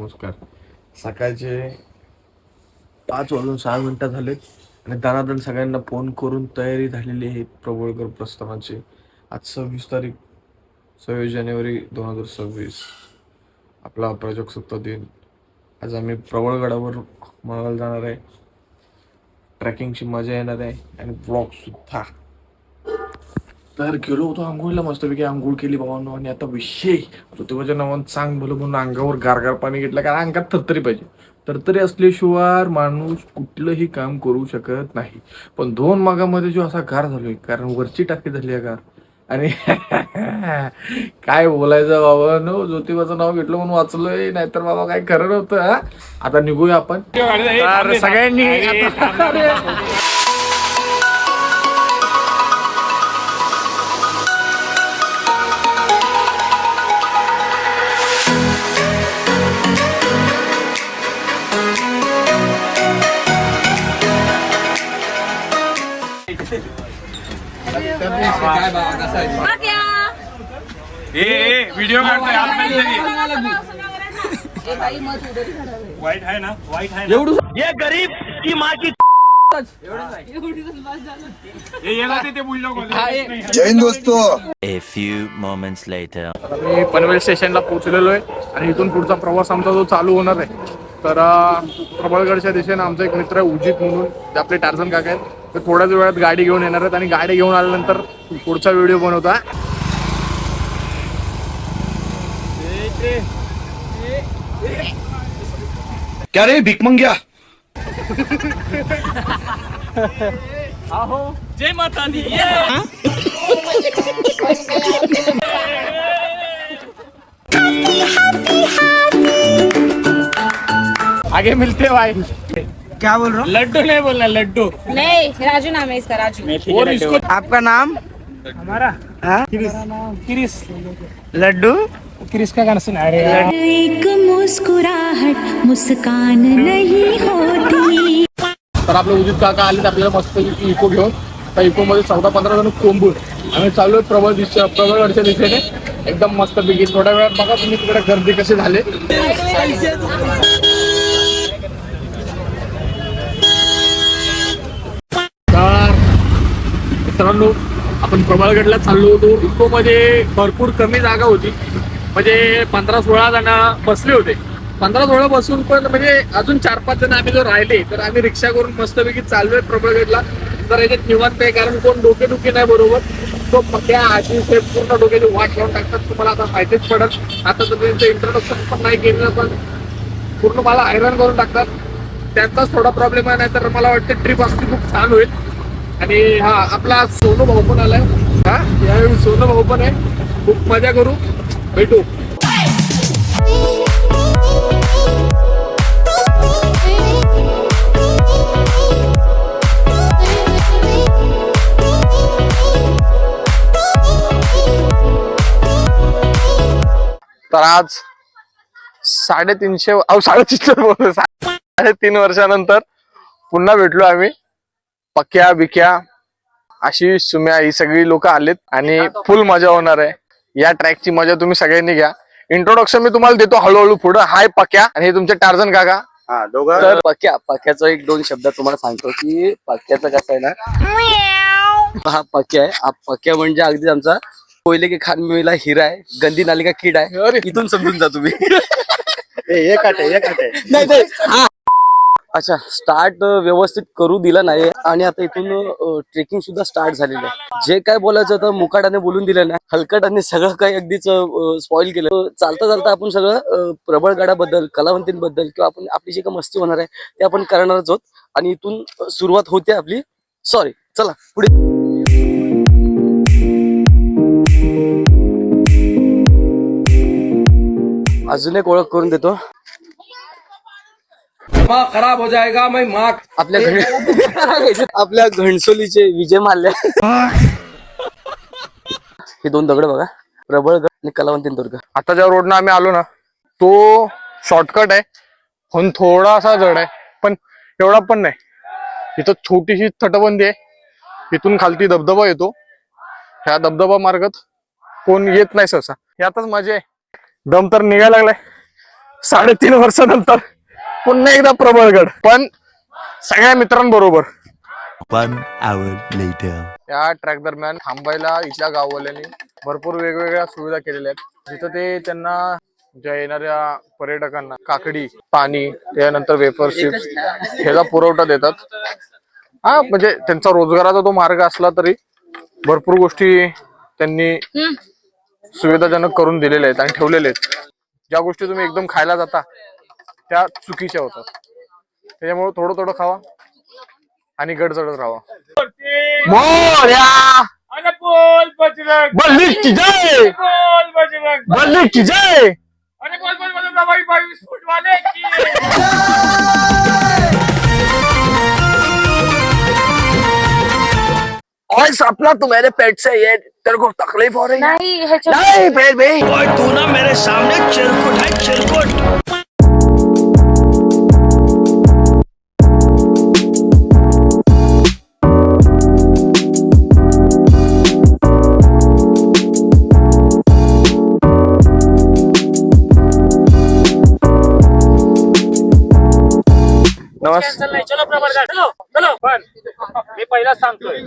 नमस्कार. सकाळचे 5:06 झालेत आणि दणादण सगळ्यांना फोन करून तयारी झालेली आहे प्रबळगड प्रस्थानाची. आज 26 तारीख 26 जानेवारी 2026 आपला प्रजासत्ताक दिन. आज आम्ही प्रबळगडावर मागायला जाणार आहे. ट्रॅकिंगची मजा येणार आहे आणि ब्लॉग सुद्धा. तर गेलो होतो आंघोळीला, मस्तपैकी आंघोळ केली बाबांनो. आणि आता विषय ज्योतिबाच्या नावानं चांग भलं म्हणून अंगावर गारगार पाणी घेतलं, कारण अंगात थरथरी पाहिजे. तरतरी असल्याशिवाय माणूस कुठलंही काम करू शकत नाही. पण 2 मागामध्ये जो असा गार झालोय, कारण वरची टाकी झाली आहे गार. आणि काय बोलायचं बाबा नो, ज्योतिबाचं नाव घेतलं म्हणून वाचलोय, नाहीतर बाबा काय खरं नव्हतं. आता निघूया आपण सगळ्यांनी. व्हिडिओ काढतोय वाईट आहे ना, वाईट आहे एवढं. ये गरीब की माँ की जय हिंद दोस्तों. A few moments later. मी पनवेल स्टेशनला पोहोचलेलो आहे आणि इथून पुढचा प्रवास आमचा जो चालू होणार आहे. तर प्रबळगडच्या दिशेने आमचा एक मित्र आहे उजित म्हणून, ते आपले टार्झन काका आहेत. ते थोड्याच वेळात गाडी घेऊन येणार आहेत आणि गाडी घेऊन आल्यानंतर पुढचा व्हिडिओ बनवता. क्या रे भिकमंग्या. जय माता दी. आगे मिलते भाई. क्या बोल रहा हूँ? लड्डू नहीं बोलना, लड्डू नहीं, राजू नाम है इसका, राजू. और इसको आपका नाम? हमारा क्रिस. लड्डू. क्रिस का गाना सुना रहे हैं. एक मुस्कुराहट मुस्कान नहीं होती. तर आपले उदित काका आले आपल्याला मस्त इको घेऊन. आता इको मध्ये 14-15 जण कोंबून आम्ही चाललोय प्रबळगडच्या दिशेने. एकदम मस्त पैकी. थोड्या वेळात बघा तुम्ही तिकडे गर्दी कसे झाले. तर मित्रांनो, आपण प्रबळगडला चाललो होतो. इको मध्ये भरपूर कमी जागा होती, म्हणजे 15-16 जण बसले होते. 15-16 बसून पण म्हणजे अजून 4-5 जण आम्ही जर राहिले तर आम्ही रिक्षा करून मस्तपैकी चाललोय प्रबळगडला. तर याच्यात निवांत आहे, कारण कोण डोके नाही बरोबर. तो पक्या आधी पूर्ण डोक्याची वाट लावून टाकतात. तुम्हाला आता माहितीच पडत. आता तर त्यांचं इंट्रोडक्शन पण नाही केलं, पण पूर्ण मला हैराण करून टाकतात. त्यांचाच थोडा प्रॉब्लेम आहे, नाही तर मला वाटतं ट्रिप आपली खूप छान होईल. आणि हा आपला सोनू भाऊ पण आलाय. हा यावेळी सोनू भाऊ पण आहे. खूप मजा करू, भेटू. तर आज 3.5 वर्षानंतर पुन्हा भेटलो आम्ही. पक्या बिक्या आशिष सुम्या ही सगळी लोक आलेत आणि फुल मजा होणार आहे. या ट्रॅकची मजा तुम्ही सगळ्यांनी घ्या. इंट्रोडक्शन मी तुम्हाला देतो हळूहळू पुढे. हाय पक्या आणि हे तुमचे टार्झन काका. तर पक्याचं 1-2 शब्द तुम्हाला सांगतो की पक्याचं कसं आहे ना, हा पक्या आहे. पक्या म्हणजे अगदी आमचा कोयले के खान मिला हिरा आहे, गंदी नाली का कीड आहे. इथून समजून जा तुम्ही. नाही हा. अच्छा, स्टार्ट व्यवस्थित करू दिला नाही आणि आता इथून ट्रेकिंग सुद्धा स्टार्ट झालेलं आहे. जे काय बोलायचं होतं मुकाटाने बोलून दिलं नाही, हलकटाने सगळं काही अगदीच स्पॉइल केलं. चालता आपण सगळं प्रबळगडाबद्दल, कलावंतींबद्दल किंवा आपण आपली जी काही मस्ती होणार आहे ते आपण करणारच आहोत. आणि इथून सुरुवात होते आपली. सॉरी, चला पुढे. अजून एक ओळख करून देतो. खराब हो जाएगा मैं माँ. आपल्या घणसोलीचे विजय माल्ल्या. हे 2 दगड बघा, प्रबळगड आणि कलावंतीन. आता ज्या रोडनं आम्ही आलो ना, तो शॉर्टकट आहे, पण थोडासा जड आहे, पण एवढा पण नाही. इथं छोटीशी तटबंदी आहे. इथून खालती धबधबा येतो. ह्या धबधबा मार्गात कोण येत नाही सहसा. यातच मजा आहे. दम तर निघायला लागलाय. 3.5 वर्षानंतर पुन्हा एकदा प्रबळगड, पण सगळ्या मित्रांबरोबर. 1 hour later. या ट्रॅक दरम्यान थांबायला इथल्या गाववाल्यांनी भरपूर वेगवेगळ्या सुविधा केलेल्या आहेत, जिथं ते त्यांना ज्या येणाऱ्या पर्यटकांना काकडी, पाणी, त्यानंतर वेफर चिप्स ह्याचा पुरवठा देतात. हा म्हणजे त्यांचा रोजगाराचा तो मार्ग असला तरी भरपूर गोष्टी त्यांनी सुविधाजनक करून दिलेल्या आहेत आणि ठेवलेल्या आहेत. ज्या गोष्टी तुम्ही एकदम खायला जाता त्या चुकीच्या होतात. त्याच्यामुळे थोडं थोडं खावा आणि गड चढत राहावा. बोल बजरंग, बल्ली की जय, बोल बजरंग, बल्ली की जय. अरे बोल बोल बोल दवाई 22 फुट वाले की. और सपना तू मेरे पेट से ये तेरे को तकलीफ हो रही है? नहीं ह्याच्यात नहीं फिर भी तू ना मेरे सामने चिरकुट है चिरकुट. नमस्कार. नाही चलो प्रबळगड, चलो चलो. पण मी पहिलाच सांगतोय,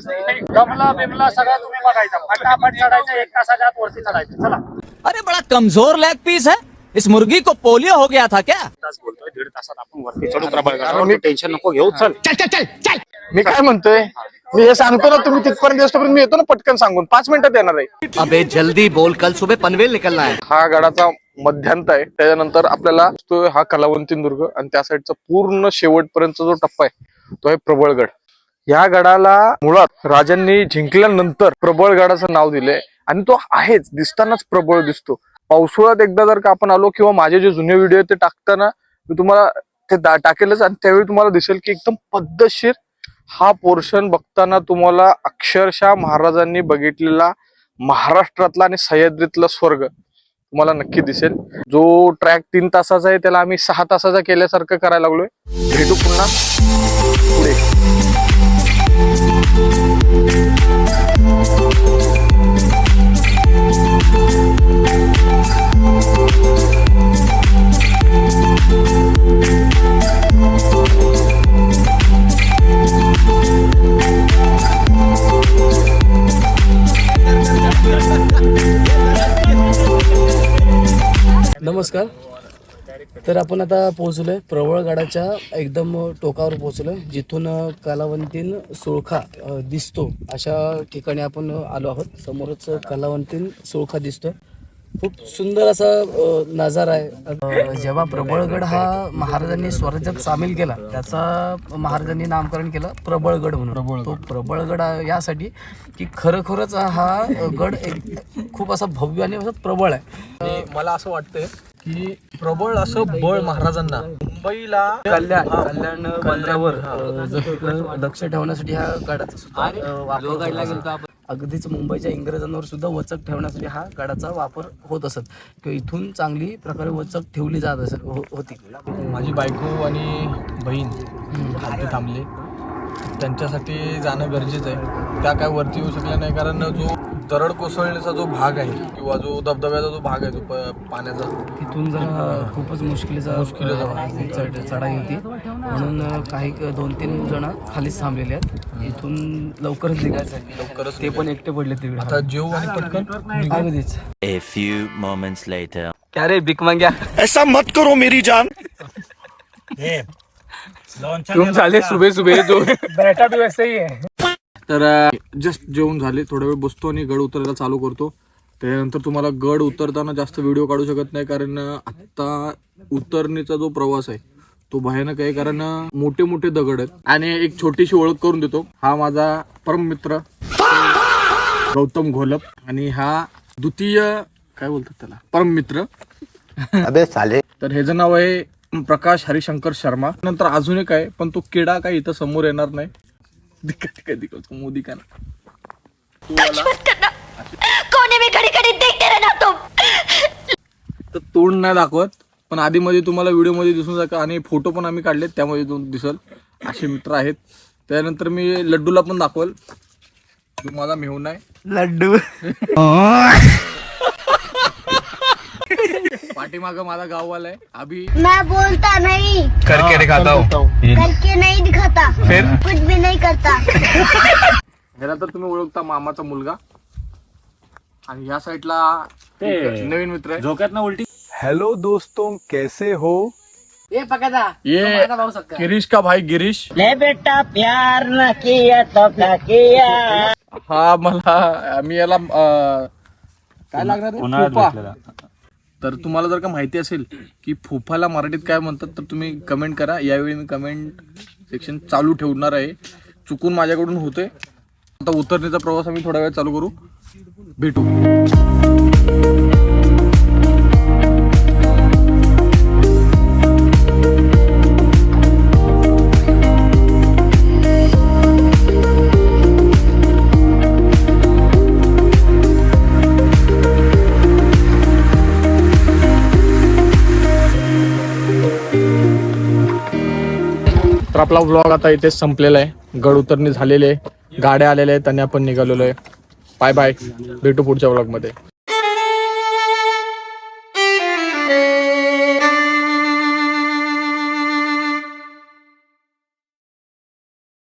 गमला बिमला सगळं तुम्ही बघायचा, फटाफट चढायचं, 1 तासाच्या आत वरती चढायचं. चला. अरे बड़ा कमजोर लेग पीस है, इस मुर्गी को पोलियो हो गया था क्या? तास बोलतोय, 1.5 तासात आपण वरती चढू प्रबळगड. मी टेन्शन नको घेऊ. चल. मी काय म्हणतोय, मी हे सांगतो ना, तुम्ही तिथपर्यंत येतोपर्यंत मी येतो ना पटकन सांगून 5 मिनिटात येणार आहे. अबे जल्दी बोल, कल सुबह पनवेल निकलना है. हा गडाचा मध्यांत आहे. त्याच्यानंतर आपल्याला तो हा कलावंतीन दुर्ग आणि त्या साईडचा पूर्ण शेवटपर्यंतचा जो टप्पा आहे तो आहे प्रबळगड. या गडाला मुळात राजांनी जिंकल्यानंतर प्रबळगडाचं नाव दिलंय आणि तो आहेच, दिसतानाच प्रबळ दिसतो. पावसाळ्यात एकदा जर का आपण आलो किंवा माझे जे जुने व्हिडिओ आहेत ते टाकताना मी तुम्हाला ते टाकेलच आणि त्यावेळी तुम्हाला दिसेल की एकदम पद्धतशीर हा पोर्शन बघताना तुम्हाला अक्षरशः महाराजांनी बघितलेला महाराष्ट्रातला आणि सह्याद्रीतला स्वर्ग तुम्हाला नक्की दिसेल. जो ट्रॅक 3 तासाचा आहे त्याला आम्ही 6 तासाचा केल्यासारखं करायला लागलोय. भेटू पुन्हा पुढे. नमस्कार. तर आपण आता पोहोचलोय प्रबळगडाच्या एकदम टोकावर पोहोचलोय, जिथून कलावंतीन सुळखा दिसतो अशा ठिकाणी आपण आलो आहोत. समोरच कलावंतीन सुळखा दिसतोय. खूप सुंदर असा नजारा आहे. जेव्हा प्रबळगड हा महाराजांनी स्वराज्यात सामील केला त्याचा महाराजांनी नामकरण केलं प्रबळगड म्हणून. तो प्रबळगड यासाठी की खरोखरच हा गड एक खूप असा भव्य आणि असा प्रबळ आहे. मला असं वाटतंय की प्रबळ असं बळ महाराजांना मुंबईला कल्याण बंदरावर लक्ष ठेवण्यासाठी ह्या गडाचा सुद्धा वापर अगदीच मुंबईच्या इंग्रजांवर सुद्धा वचक ठेवण्यासाठी हा गडाचा वापर होत असत किंवा इथून चांगली प्रकारे वचक ठेवली जात असत होती. माझी बायको आणि बहीण खाली थांबले, त्यांच्यासाठी जाणं गरजेचं आहे. त्या काय वरती येऊ शकल्या नाही कारण जो दरड कोसळण्याचा जो भाग आहे किंवा जो धबधब्याचा जो भाग आहे तो पाण्याचा, तिथून जरा खूपच मुश्किलीचा चढाई होती म्हणून काही 2-3 जण खालीच थांबलेले आहेत. इथून लवकरच निघायचं आहे, लवकरच ते पण एकटे पडले तिकडे. आता जेवू आणि पटकन अगदीच. A few moments later. क्या रे भीक मांग्या, ऐसा मत करो मेरी जान. जेवून झाले सुबह सुबह जो बेटा भी वैसे ही है. तर जस्ट जेवून झाले, थोडा वेळ बसतो आणि गड उतरायला चालू करतो. त्यानंतर तुम्हाला गड उतरताना जास्त व्हिडिओ काढू शकत नाही कारण आता उतरणीचा जो प्रवास आहे तो भयानक आहे कारण मोठे मोठे दगड आहेत. आणि एक छोटीशी ओळख करून देतो, हा माझा परम मित्र गौतम घोलप आणि हा द्वितीय काय बोलतात त्याला परम मित्र अबे साले. तर ह्याचं नाव आहे प्रकाश हरिशंकर शर्मा. नंतर अजून एक आहे पण तो किडा काय इथं समोर येणार नाही. दिखतो मोदी का कोने में खड़ी खड़ी देखते रहना तुम. तर तोंड नाही दाखवत पण आधी मध्ये तुम्हाला व्हिडिओ मध्ये दिसून जातं आणि फोटो पण आम्ही काढलेत त्यामध्ये दिसल. असे मित्र आहेत. त्यानंतर मी लड्डूला पण दाखवल, जो माझा मेहून आहे लड्डू. पाठीमागं माझा गाववाला आहे अभि. मैं बोलता नहीं, करके दिखाता हूँ. करके नहीं दिखाता, कुछ भी नहीं करता. ह्याला तर तुम्ही ओळखता, मामाचा मुलगा. आणि ह्या साईडला ते नवीन मित्र आहे. झोक्यात ना उलटी. हेलो दोस्तों, कैसे हो? ये गिरीश का भाई गिरीश. बेटा प्यार न किया तो क्या किया. हा मला मी याला काय लागणार आहे? फोफा. तर तुम्हाला जर का माहिती असेल की फोफाला मराठीत काय म्हणतात तर तुम्ही कमेंट करा. यावेळी मी कमेंट सेक्शन चालू ठेवणार आहे. चुकून माझ्याकडून होते. आता उतरणीचा प्रवास आम्ही थोडा वेळ चालू करू. भेटू. तर आपला व्लॉग आता इथेच संपलेला आहे. गड उतरणी झालेली आहे, गाड्या आलेल्या आहेत आणि आपण निघालेलो आहे. बाय बाय, भेटू पुढच्या व्लॉगमध्ये.